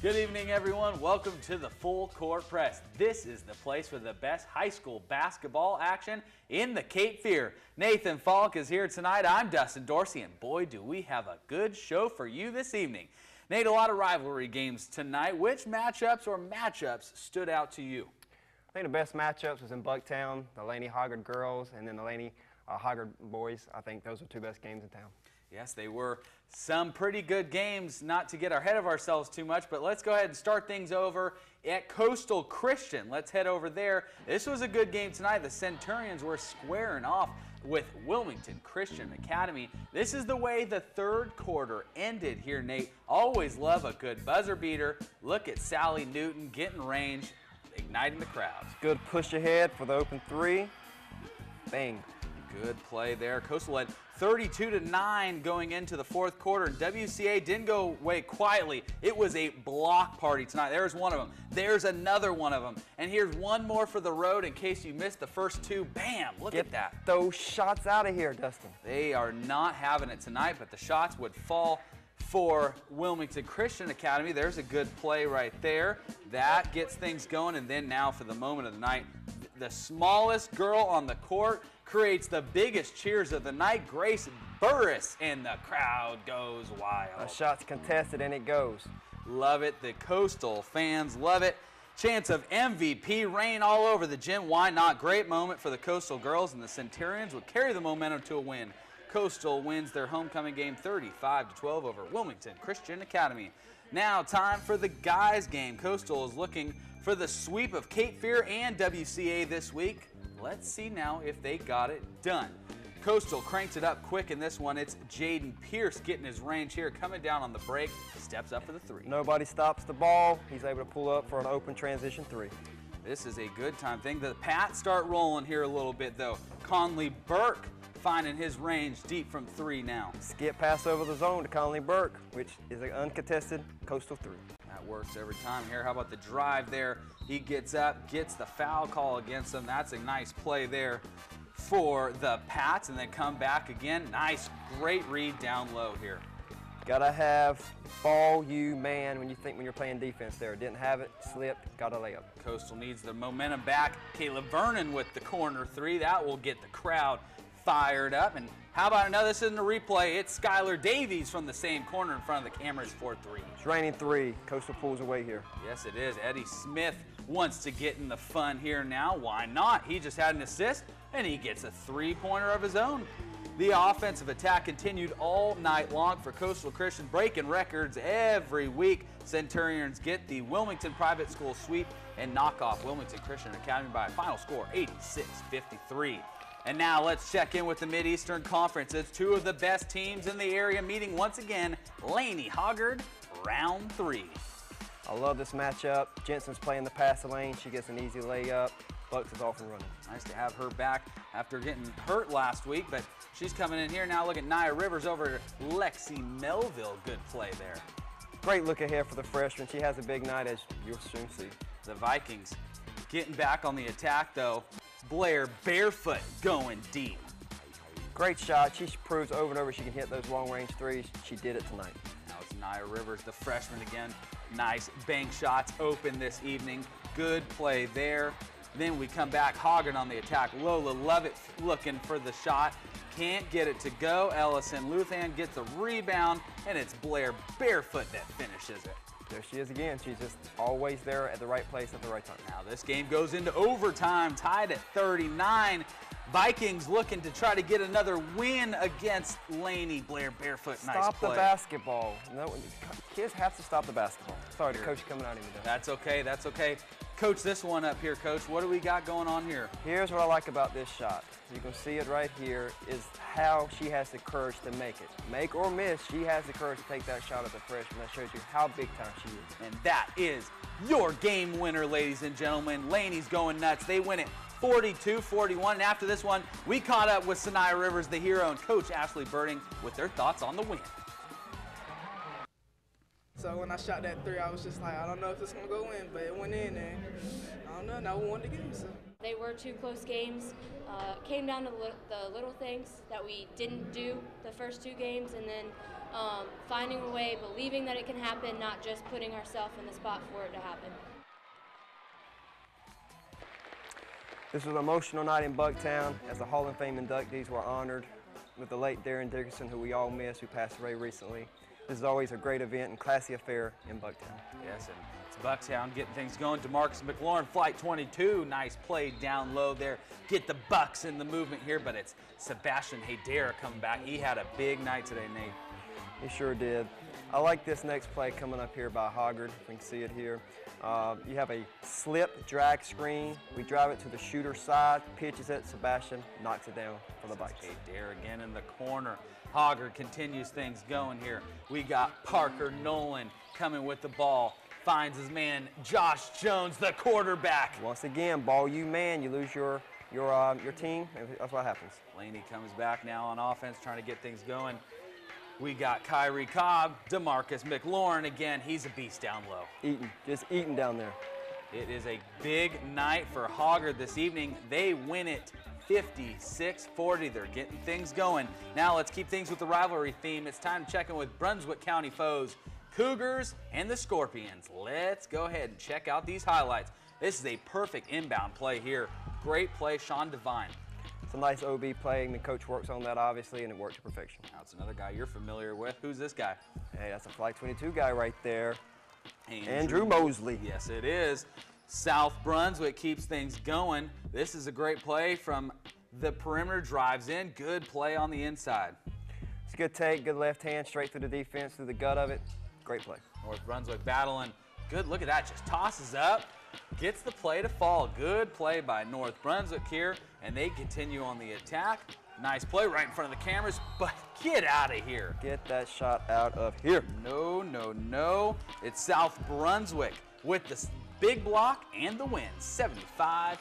Good evening, everyone. Welcome to the Full Court Press. This is the place for the best high school basketball action in the Cape Fear. Nathan Falk is here tonight. I'm Dustin Dorsey, and boy, do we have a good show for you this evening. Nate, a lot of rivalry games tonight. Which matchups stood out to you? I think the best matchups was in Bucktown, the Laney Hoggard girls, and then the Laney Hoggard boys. I think those were two best games in town. Yes, they were some pretty good games, not to get ahead of ourselves too much, but let's go ahead and start things over at Coastal Christian. Let's head over there. This was a good game tonight. The Centurions were squaring off with Wilmington Christian Academy. This is the way the third quarter ended here, Nate. Always love a good buzzer beater. Look at Sally Newton getting range, igniting the crowd. Good push ahead for the open three. Bang. Good play there. Coastal led 32-9 going into the fourth quarter, and WCA didn't go away quietly. It was a block party tonight. There's one of them. There's another one of them. And here's one more for the road in case you missed the first two. Bam! Look at that. Get those shots out of here, Dustin. They are not having it tonight, but the shots would fall for Wilmington Christian Academy. There's a good play right there. That gets things going, and then now for the moment of the night, the smallest girl on the court creates the biggest cheers of the night, Grace Burris, and the crowd goes wild. The shot's contested and it goes. Love it. The Coastal fans love it. Chance of MVP reign all over the gym. Why not? Great moment for the Coastal girls, and the Centurions would carry the momentum to a win. Coastal wins their homecoming game 35-12 over Wilmington Christian Academy. Now time for the guys game. Coastal is looking for the sweep of Cape Fear and WCA this week. Let's see now if they got it done. Coastal cranks it up quick in this one. It's Jaden Pierce getting his range here, coming down on the break, steps up for the three. Nobody stops the ball. He's able to pull up for an open transition three. This is a good time thing. The Pats start rolling here a little bit though. Conley Burke finding his range deep from three now. Skip pass over the zone to Conley Burke, which is an uncontested Coastal three. That works every time here. How about the drive there? He gets up, gets the foul call against him. That's a nice play there for the Pats, and then come back again. Nice, great read down low here. Gotta have ball you man when you're playing defense there. Didn't have it, slipped, got a layup. Coastal needs the momentum back. Kayla Vernon with the corner three. That will get the crowd fired up. And how about another? This isn't a replay. It's Skylar Davies from the same corner in front of the cameras for three. It's raining three. Coastal pulls away here. Yes, it is. Eddie Smith wants to get in the fun here now. Why not? He just had an assist, and he gets a three-pointer of his own. The offensive attack continued all night long for Coastal Christian, breaking records every week. Centurions get the Wilmington Private School sweep and knock off Wilmington Christian Academy by a final score 86-53. And now let's check in with the Mid-Eastern Conference. It's two of the best teams in the area meeting once again. Laney Hoggard, round three. I love this matchup. Jensen's playing the pass lane. She gets an easy layup. Bucks is off and running. Nice to have her back after getting hurt last week, but she's coming in here now. Look at Nia Rivers over to Lexi Melville. Good play there. Great look ahead for the freshman. She has a big night, as you'll soon see. The Vikings getting back on the attack, though. Blair barefoot going deep. Great shot. She proves over and over she can hit those long-range threes. She did it tonight. Now it's Nia Rivers, the freshman again. Nice bank shots open this evening. Good play there. Then we come back, Hoggard on the attack. Lola Lovett looking for the shot. Can't get it to go. Ellison Luthan gets a rebound, and it's Blair barefoot that finishes it. There she is again. She's just always there at the right place at the right time. Now this game goes into overtime, tied at 39. Vikings looking to try to get another win against Laney. Blair barefoot, nice play. Stop the basketball. No, kids have to stop the basketball. Sorry, the coach coming out of me there. That's okay, that's okay. Coach this one up here, Coach. What do we got going on here? Here's what I like about this shot. You can see it right here is how she has the courage to make it. Make or miss, she has the courage to take that shot at the freshman. That shows you how big time she is. And that is your game winner, ladies and gentlemen. Laney's going nuts. They win it 42-41. And after this one, we caught up with Sanaya Rivers, the hero, and Coach Ashley Birding with their thoughts on the win. So when I shot that three, I was just like, I don't know if it's going to go in, but it went in, and I don't know, now we won the game. So. They were two close games. Came down to the little things that we didn't do the first two games, and then finding a way, believing that it can happen, not just putting ourselves in the spot for it to happen. This was an emotional night in Bucktown as the Hall of Fame inductees were honored with the late Darren Dickerson, who we all miss, who passed away recently. This is always a great event and classy affair in Bucktown. Yes, and it's Bucktown getting things going. DeMarcus McLaurin, flight 22. Nice play down low there. Get the Bucks in the movement here, but it's Sebastian Hader coming back. He had a big night today, Nate. He sure did. I like this next play coming up here by Hoggard, if we can see it here. You have a slip drag screen. We drive it to the shooter's side, pitches it, Sebastian knocks it down for the Vikes. Hader again in the corner. Hoggard continues things going here. We got Parker Nolan coming with the ball. Finds his man, Josh Jones, the quarterback. Once again, ball you man, you lose your team, and that's what happens. Laney comes back now on offense, trying to get things going. We got Kyrie Cobb, DeMarcus McLaurin again. He's a beast down low. Just eating down there. It is a big night for Hoggard this evening. They win it 56-40. They're getting things going. Now let's keep things with the rivalry theme. It's time to check in with Brunswick County foes, Cougars and the Scorpions. Let's go ahead and check out these highlights. This is a perfect inbound play here. Great play, Sean Devine. It's a nice OB play, and the coach works on that, obviously, and it worked to perfection. That's another guy you're familiar with. Who's this guy? Hey, that's a Flight 22 guy right there. Andrew Mosley. Yes, it is. South Brunswick keeps things going. This is a great play from the perimeter, drives in. Good play on the inside. It's a good take, good left hand, straight through the defense, through the gut of it. Great play. North Brunswick battling. Good look at that, just tosses up. Gets the play to fall. Good play by North Brunswick here, and they continue on the attack. Nice play right in front of the cameras, but get out of here. Get that shot out of here. No, no, no. It's South Brunswick with the big block and the win, 75-54.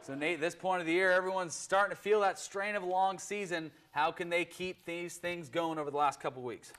So Nate, this point of the year, everyone's starting to feel that strain of a long season. How can they keep these things going over the last couple weeks?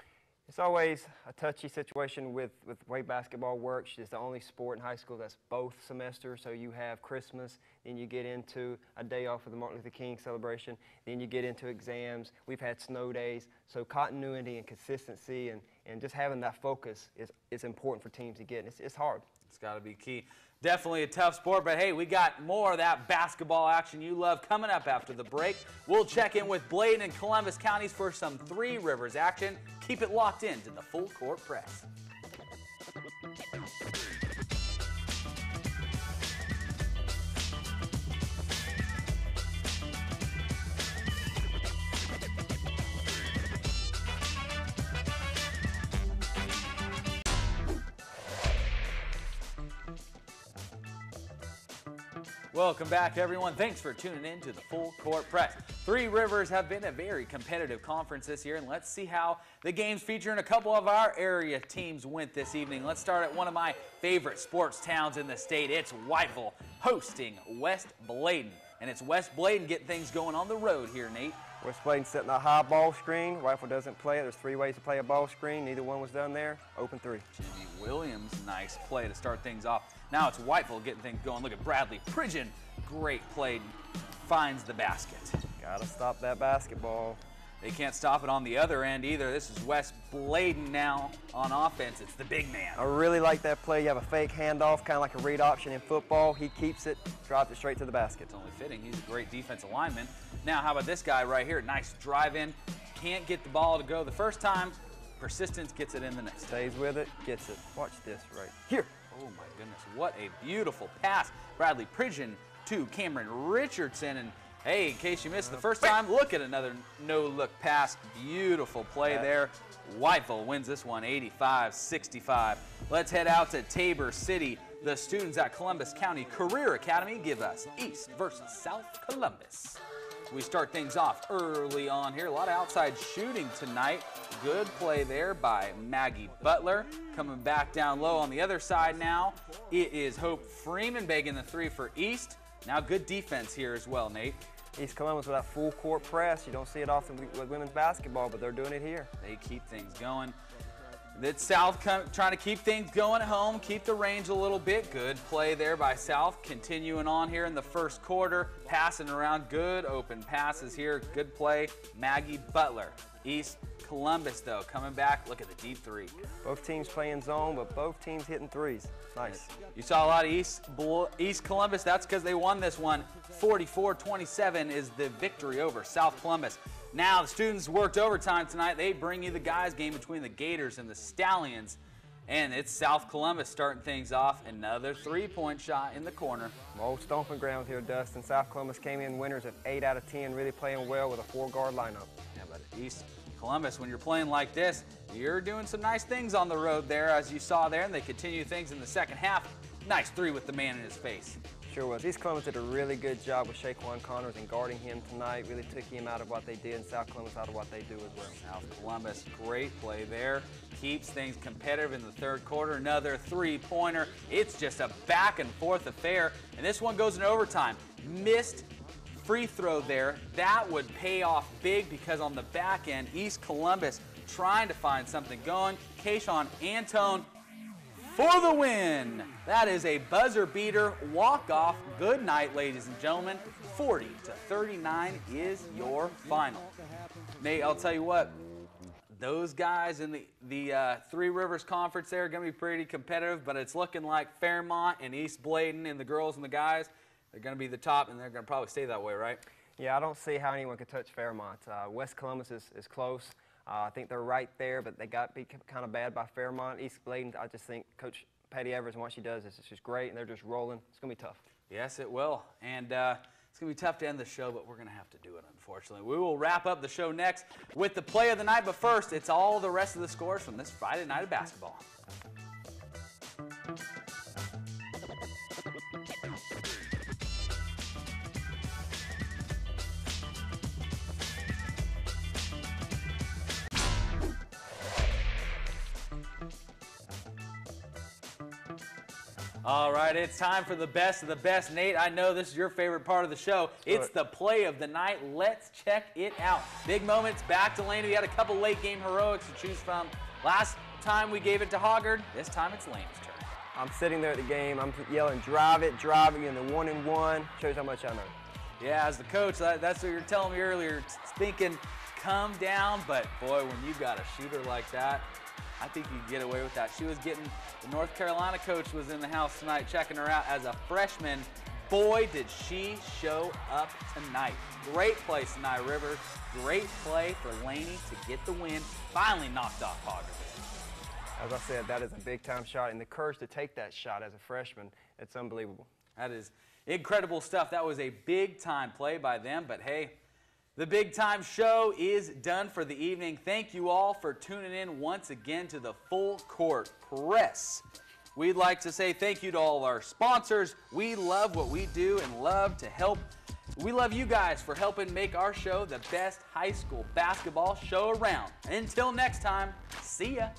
It's always a touchy situation with the way basketball works. It's the only sport in high school that's both semesters. So you have Christmas, then you get into a day off for the Martin Luther King celebration, then you get into exams. We've had snow days. So continuity and consistency and just having that focus is important for teams to get. It's hard. It's got to be key. Definitely a tough sport, but hey, we got more of that basketball action you love coming up after the break. We'll check in with Bladen and Columbus counties for some Three Rivers action. Keep it locked in to the Full Court Press. Welcome back, everyone. Thanks for tuning in to the Full Court Press. Three Rivers have been a very competitive conference this year, and let's see how the games featuring a couple of our area teams went this evening. Let's start at one of my favorite sports towns in the state. It's Whiteville hosting West Bladen, and it's West Bladen getting things going on the road here, Nate. West Bladen setting a high ball screen. Whiteville doesn't play it. There's three ways to play a ball screen. Neither one was done there. Open three. Jimmy Williams, nice play to start things off. Now it's Whiteville getting things going. Look at Bradley Pridgeon. Great play. Finds the basket. Gotta stop that basketball. They can't stop it on the other end either. This is West Bladen now on offense. It's the big man. I really like that play. You have a fake handoff, kind of like a read option in football. He keeps it, drives it straight to the basket. It's only fitting. He's a great defensive lineman. Now, how about this guy right here? Nice drive in. Can't get the ball to go the first time. Persistence gets it in the next. Stays with it, gets it. Watch this right here. Oh, my goodness. What a beautiful pass. Bradley Pridgeon to Cameron Richardson. And hey, in case you missed the first time, look at another no-look pass. Beautiful play there. Whiteville wins this one 85-65. Let's head out to Tabor City. The students at Columbus County Career Academy give us East versus South Columbus. We start things off early on here. A lot of outside shooting tonight. Good play there by Maggie Butler. Coming back down low on the other side now. It is Hope Freeman begging the three for East. Now good defense here as well, Nate. East Columbus with that full court press. You don't see it often with women's basketball, but they're doing it here. They keep things going. That South trying to keep things going at home, keep the range a little bit. Good play there by South. Continuing on here in the first quarter, passing around. Good open passes here. Good play. Maggie Butler. East Columbus, though, coming back. Look at the deep three. Both teams playing zone, but both teams hitting threes. Nice. You saw a lot of East Columbus. That's because they won this one. 44-27 is the victory over South Columbus. Now the students worked overtime tonight. They bring you the guys game between the Gators and the Stallions. And it's South Columbus starting things off. Another three-point shot in the corner. Old stomping grounds here, Dustin. South Columbus came in winners of 8 out of 10, really playing well with a 4-guard lineup. Yeah, but East Columbus, when you're playing like this, you're doing some nice things on the road there, as you saw there, and they continue things in the second half. Nice three with the man in his face. Sure was. East Columbus did a really good job with Shaquan Connors and guarding him tonight. Really took him out of what they did, and South Columbus out of what they do as well. South Columbus, great play there. Keeps things competitive in the third quarter. Another three-pointer. It's just a back-and-forth affair, and this one goes in overtime. Missed free throw there. That would pay off big because on the back end, East Columbus trying to find something going. Kayshawn Antone for the win. That is a buzzer beater walk-off. Good night, ladies and gentlemen. 40-39 is your final. Nate, I'll tell you what, those guys in the Three Rivers Conference there are going to be pretty competitive, but it's looking like Fairmont and East Bladen and the girls and the guys, they're going to be the top, and they're going to probably stay that way, right? Yeah, I don't see how anyone could touch Fairmont. West Columbus is close. I think they're right there, but they got beat kind of bad by Fairmont. East Bladen, I just think Coach Patty Evers and what she does is just great, and they're just rolling. It's going to be tough. Yes, it will. And it's going to be tough to end the show, but we're going to have to do it, unfortunately. We will wrap up the show next with the play of the night, but first, it's all the rest of the scores from this Friday night of basketball. All right, it's time for the best of the best. Nate, I know this is your favorite part of the show. It's the play of the night. Let's check it out. Big moments back to Laney. We had a couple late game heroics to choose from. Last time we gave it to Hoggard. This time it's Laney's turn. I'm sitting there at the game. I'm yelling, drive it, in the 1-and-1. Shows how much I know. Yeah, as the coach, that's what you were telling me earlier. Thinking, come down, but boy, when you got a shooter like that, I think you can get away with that. She was getting, the North Carolina coach was in the house tonight checking her out as a freshman. Boy, did she show up tonight. Great play, Sinai Rivers. Great play for Laney to get the win. Finally knocked off Hoggard. As I said, that is a big-time shot, and the courage to take that shot as a freshman, it's unbelievable. That is incredible stuff. That was a big-time play by them, but hey, the Big Time Show is done for the evening. Thank you all for tuning in once again to the Full Court Press. We'd like to say thank you to all of our sponsors. We love what we do and love to help. We love you guys for helping make our show the best high school basketball show around. Until next time, see ya.